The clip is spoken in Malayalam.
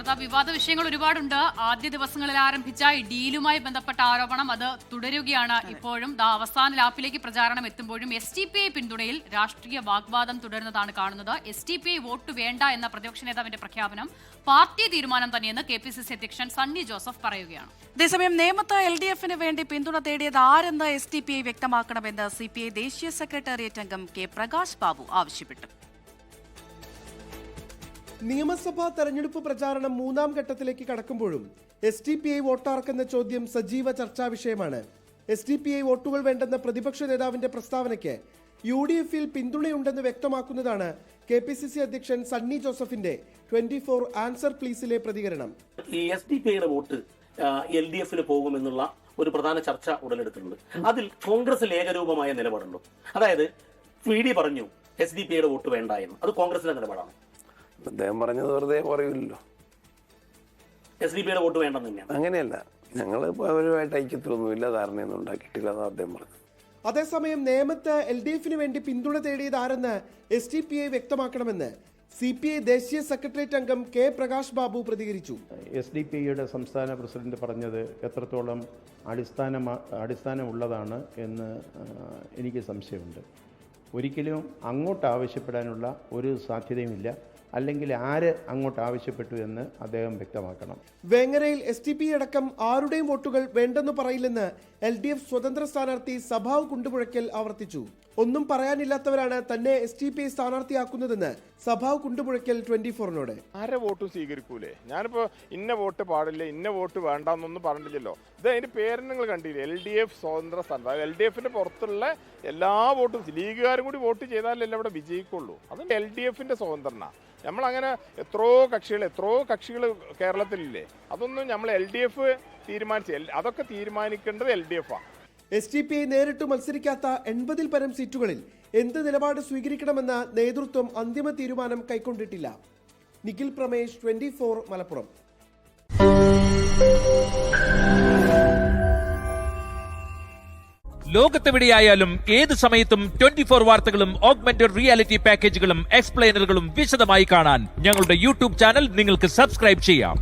പ്രതാപ്, വിവാദ വിഷയങ്ങൾ ഒരുപാടുണ്ട്. ആദ്യ ദിവസങ്ങളിൽ ആരംഭിച്ച ഈ ഡീലുമായി ബന്ധപ്പെട്ട ആരോപണം അത് തുടരുകയാണ്. ഇപ്പോഴും അവസാന ലാപ്പിലേക്ക് പ്രചാരണം എത്തുമ്പോഴും SDPI പിന്തുണയിൽ രാഷ്ട്രീയ വാഗ്വാദം തുടരുന്നതാണ് കാണുന്നത്. SDPI വോട്ട് വേണ്ട എന്ന പ്രതിപക്ഷ നേതാവിന്റെ പ്രഖ്യാപനം പാർട്ടി തീരുമാനം തന്നെയെന്ന് KPCC അധ്യക്ഷൻ സണ്ണി ജോസഫ് പറയുകയാണ്. അതേസമയം നേമത്ത് LDF-ന് വേണ്ടി പിന്തുണ തേടിയത് ആരെന്ന് SDPI വ്യക്തമാക്കണമെന്ന് CPI ദേശീയ സെക്രട്ടേറിയറ്റ് അംഗം K പ്രകാശ് ബാബു ആവശ്യപ്പെട്ടു. നിയമസഭാ തെരഞ്ഞെടുപ്പ് പ്രചാരണം മൂന്നാം ഘട്ടത്തിലേക്ക് കടക്കുമ്പോഴും SDPI വോട്ടാർക്കെന്ന ചോദ്യം സജീവ ചർച്ചാ വിഷയമാണ്. SDPI വോട്ടുകൾ വേണ്ടെന്ന പ്രതിപക്ഷ നേതാവിന്റെ പ്രസ്താവനയ്ക്ക് UDF-ൽ പിന്തുണയുണ്ടെന്ന് വ്യക്തമാക്കുന്നതാണ് KPCC അധ്യക്ഷൻ സണ്ണി ജോസഫിന്റെ 24 ആൻസർ പ്ലീസിലെ പ്രതികരണം. ഈ SDPIയുടെ വോട്ട് LDF-ന് പോകുമെന്നുള്ള ഒരു പ്രധാന ചർച്ച ഉടലെടുത്തിട്ടുണ്ട്. അതിൽ കോൺഗ്രസ് ഏകരൂപമായ നിലപാടുണ്ടോ? അതായത് VD പറഞ്ഞു SDPIയുടെ വോട്ട് വേണ്ട എന്ന്. അത് കോൺഗ്രസിന്റെ നിലപാടാണ്. അദ്ദേഹം പറഞ്ഞത് വെറുതെ പറയൂല്ലോ. SDPIയുടെ വോട്ട് വേണ്ടെന്ന് തന്നെയാണ്. അങ്ങനെയല്ല, ഞങ്ങൾ അവരുമായിട്ട് ഐക്യത്തിലൊന്നുമില്ല, ധാരണയൊന്നും ഉണ്ടാക്കിയിട്ടില്ല എന്ന് അദ്ദേഹം പറഞ്ഞു. അതേസമയം നേമത്ത് LDF-ന് വേണ്ടി പിന്തുണ തേടിയത് ആരെന്ന് SDPI വ്യക്തമാക്കണമെന്ന് CPI ദേശീയ സെക്രട്ടേറിയറ്റ് അംഗം K പ്രകാശ് ബാബു പ്രതികരിച്ചു. SDPIയുടെ സംസ്ഥാന പ്രസിഡന്റ് പറഞ്ഞത് എത്രത്തോളം അടിസ്ഥാനമുള്ളതാണ് എന്ന് എനിക്ക് സംശയമുണ്ട്. ഒരിക്കലും അങ്ങോട്ട് ആവശ്യപ്പെടാനുള്ള ഒരു സാധ്യതയുമില്ല. അല്ലെങ്കിൽ ആര് അങ്ങോട്ട് ആവശ്യപ്പെട്ടു എന്ന് അദ്ദേഹം വ്യക്തമാക്കണം. വേങ്ങരയിൽ SDPI അടക്കം ആരുടെയും വോട്ടുകൾ വേണ്ടെന്ന് പറയില്ലെന്ന് LDF സ്വതന്ത്ര സ്ഥാനാർത്ഥി സഭാവ് കുണ്ടുപുഴയ്ക്കൽ ആവർത്തിച്ചു. ഒന്നും പറയാനില്ലാത്തവരാണ് തന്നെ SDPI സ്ഥാനാർത്ഥിയാക്കുന്നതെന്ന് സഭാവ് കുണ്ടുപുഴയ്ക്കൽ 24-നോട്. ആരെ വോട്ടും സ്വീകരിക്കൂലേ? ഞാനിപ്പോ ഇന്ന വോട്ട് പാടില്ല, ഇന്ന വോട്ട് വേണ്ടെന്നൊന്നും പറഞ്ഞില്ലല്ലോ. ഇത് അതിന്റെ പേര് നിങ്ങൾ കണ്ടില്ലേ? LDF സ്വതന്ത്ര സ്ഥാനാർത്ഥി. LDF-ന്റെ പുറത്തുള്ള എല്ലാ വോട്ടും ലീഗുകാരും കൂടി വോട്ട് ചെയ്താലല്ലേ അവിടെ വിജയിക്കുള്ളൂ. അത് LDF-ന്റെ സ്വതന്ത്രനാ. നമ്മളങ്ങനെ എത്രയോ കക്ഷികൾ കേരളത്തിലില്ലേ? അതൊന്നും നമ്മൾ LDF അതൊക്കെ തീരുമാനിക്കേണ്ടത് LDF-ആണ്. SDPI നേരിട്ട് മത്സരിക്കാത്ത 80-ൽ പരം സീറ്റുകളിൽ എന്ത് നിലപാട് സ്വീകരിക്കണമെന്ന നേതൃത്വം അന്തിമ തീരുമാനം കൈക്കൊണ്ടിട്ടില്ല. നിഖിൽ പ്രമേഷ്, 24 മലപ്പുറം. ലോകത്തെവിടെയായാലും ഏത് സമയത്തും 24 വാർത്തകളും ഓഗ്മെന്റഡ് റിയാലിറ്റി പാക്കേജുകളും എക്സ്പ്ലെയിനറുകളും വിശദമായി കാണാൻ ഞങ്ങളുടെ YouTube ചാനൽ നിങ്ങൾക്ക് സബ്സ്ക്രൈബ് ചെയ്യാം.